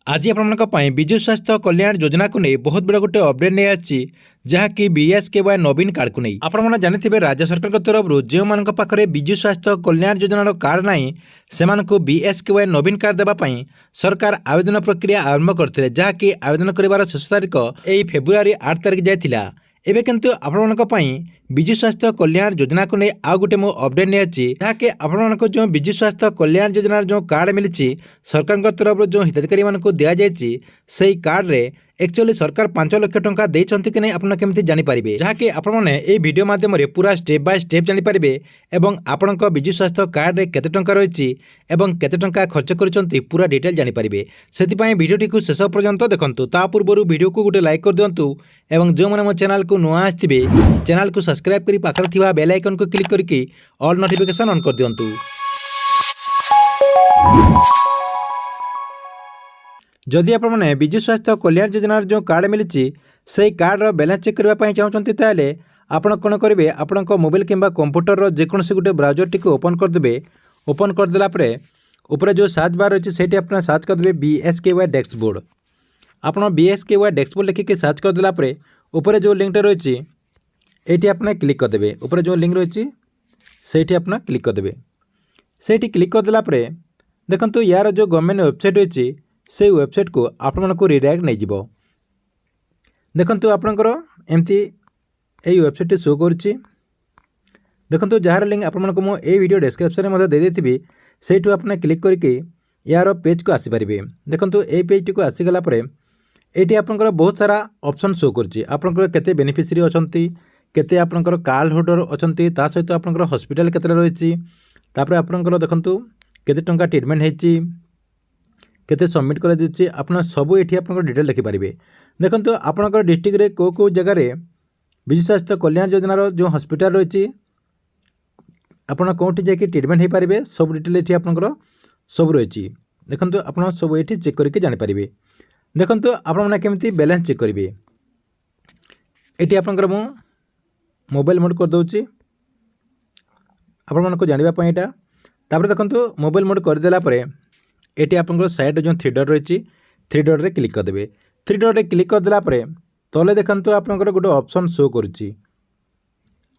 आज आपण विजु स्वास्थ्य कल्याण योजना को नहीं बहुत बड़ा गोटे अपडेट नहीं आसी जहाँकि BSKY नवीन कार्ड को नहीं आपने जानते राज्य सरकार तरफ जो मान पाखे विजु स्वास्थ्य कल्याण योजनार कार्ड ना से BSKY नवीन कार्ड देवाई सरकार आवेदन प्रक्रिया आरंभ करते जहाँकि आवेदन कर शेष तारीख यही फेब्रुआरी 8 तारीख जाइला एबे किंतु आपण विजु स्वास्थ्य कल्याण योजना को नहीं आउ गोटे मु अपडेट नहीं अच्छी जहाँकि आपण जो विजु स्वास्थ्य कल्याण योजनार जो कार्ड मिली सरकार तरफ जो हिताधिकारी मानक दि जाएगी से कार्ड रे एक्चुअली सरकार 5 लाख टंका देइछन्ति कि नहीं आपन केमति जानि पारिबे जहाँकि आपण माने ए वीडियो माध्यम रे पूरा स्टेप बाय स्टेप जानि पारिबे एवं आपणक विजु स्वास्थ्य कार्ड रे केते टंका रहिछि एवं केते टंका खर्च करिसन्ति पूरा डिटेल जानि पारिबे सेति पई वीडियोटी को शेष पर्यंत देखंतु ता पूर्वरु वीडियो को गोटे लाइक कर दियंतु एवं जो माने मो चैनल को नुआ आस्थिबे चैनल को सब्सक्राइब करी पाखर थिबा बेल आइकन को क्लिक करके ऑल नोटिफिकेशन ऑन कर दियंतु। जदि आपने विजु स्वास्थ्य कल्याण योजनार जो कार्ड मिली से कार्डर बैलेंस चेक करने चाहते ताले आपण कौन करेंगे आपण मोबाइल किंबा कंप्यूटर जेकोसी गोटे ब्राउजर टी ओपन करदे ओपन करदेला ऊपर जो सर्च बार अच्छे से आप सर्च करदे BSKY डैशबोर्ड आप BSKY डैशबोर्ड लिखिक सर्च करदेला ऊपर जो लिंकटा रही ये आपने क्लिक करदे ऊपर जो लिंक रही से आपने क्लिक करदे से क्लिक करदेला देखो यार जो गवर्नमेंट वेबसाइट रही से वेबसाइट को आपण को रिडायरेक्ट नहीं जीवो देखंतु आपनकर एमती एई वेबसाइट शो करुच्ची देखंतु जार लिंक आपण को मो ए वीडियो डिस्क्रिप्शन में दे देथिबी सेठु आपने क्लिक करके यार पेज को आसी परिबे देखंतु ए पेज को आसीगला परे एटी आपनकर बहुत सारा ऑप्शन शो करुच्ची आपनकर केते बेनिफिशियरी अछंती केते आपनकर कार्ड होल्डर अछंती ता सहित आपनकर हॉस्पिटल केते रहिछि तापर आपनकर देखंतु केते टंका ट्रीटमेंट हेछि केते सबमिट कर दिछि आपन सब एठी आपन डिटेल लिखि पारिबे देखंतु आपनकर डिस्ट्रिक्ट रे को जगह रे विजु स्वास्थ्य कल्याण योजनार जो हॉस्पिटल रही आपन कोठी जाके ट्रीटमेंट हे पारिबे सब डिटेल एठी आपनकर सब रही देखंतु आपन सब एठी चेक करके जानि पारिबे देखंतु आपन माने केमति बैलेंस चेक करिवे एठी आपनकर मु मोबाइल मोड कर दउछि आपन मन को जानिबा पय एटा तापर देखंतु मोबाइल मोड कर देला परे एटी आपनकर साइड जो थ्री डॉट रही थ्री डॉट रे क्लिक करदे थ्री डॉट रे क्लिक करदेला तले देखंतु आपनकर गोटे ऑप्शन शो करुच्ची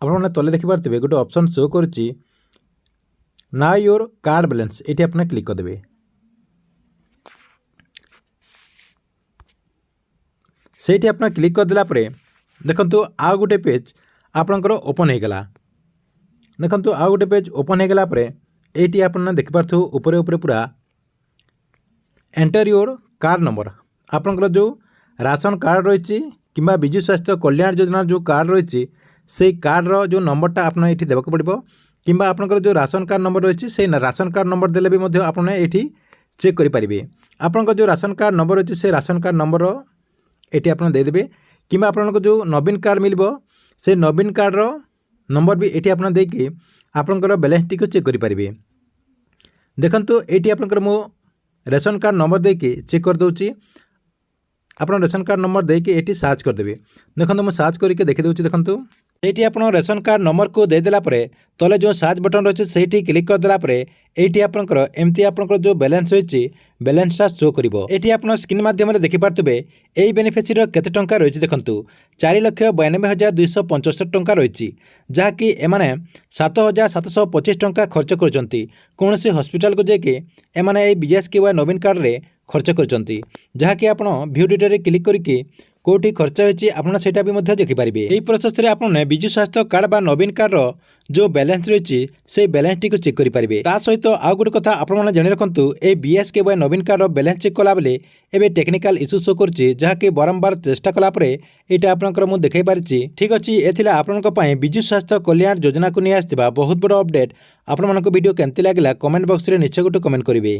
आपने तले देखि पारथिबे गोटे ऑप्शन शो करुच्ची ना योर कार्ड बैलेंस एटी आपने क्लिक करदे सेठी आपने क्लिक करदेला देखंतु आ गोटे पेज आपनकर ओपन हो गला देखंतु आ गोटे पेज ओपन हो गला एटी आपन देखि पारथु ऊपर ऊपर पूरा एंटर योर कार्ड नंबर आपनकर जो राशन कार्ड रही कि विजु स्वास्थ्य कल्याण योजना जो कार्ड रही से कार्डर जो नंबरटा आपन ये देवाक पड़ो कि आपनकर जो राशन कार्ड नंबर रही से राशन कार्ड नंबर देले भी मध्य आपन ये चेक करेंगे आपनकर जो राशन कार्ड नंबर रही से राशन कार्ड नंबर ये आपन देदेवे कि आपन जो नवीन कार्ड मिल से नवीन कार्डर नंबर भी ये आपन देकी आपनकर बैलेंस टी चेक करेंगे देखंतु ये आपनकर मो रेशन कार्ड नंबर देके चेक कर दूची आपन रेशन कार्ड नंबर देके एटी सर्च करदेवे देखो मुझे सर्च करके देखी दूची देखो ये आप रेशन कार्ड नंबर को देदेला तले जो सर्च बटन रही से क्लिक करदेला ये आपंकर एमती आपंकर जो बैलेंस रही बैलेंसटा शो करिवो एटी आप स्क्रीन माध्यम देखि पारथुबे एई बेनिफिशियरी केते टंका रही देखंतु 4,92,265 टंका रही जहाँकि एमाने 7,725 टंका खर्च करचंती कौनसी हॉस्पिटल को जाके एमाने BSKY नवीन कार्ड रे खर्च करचंती जहाँकि आपण व्यू डिटेल रे क्लिक करके कोठी खर्च होची आपण सेटा भी मध्य देखि पारिबे एई प्रोसेस रे आपण विजु स्वास्थ्य कार्ड बा नवीन कार्ड रो जो बैलेंस रही से बैलेंस टी को चेक करि पारिबे ता सहित आ गोटे कथा आपण माने जानि रखंतु ए BSKY नवीन कार्ड रो बैलेंस चेक कला बेले एबे टेक्निकल इशू शो करछि जहाँकि बारंबार चेष्टा कला परे एटा आपनकर मु देखाई पारिछि ठीक अछि एथिला आपनक पय विजु स्वास्थ्य कल्याण योजना को नि आस्थिबा बहुत बड़ अपडेट आपण मानको वीडियो केमति लागला कमेंट बॉक्स रे निश्चय गोटे कमेंट करिवे।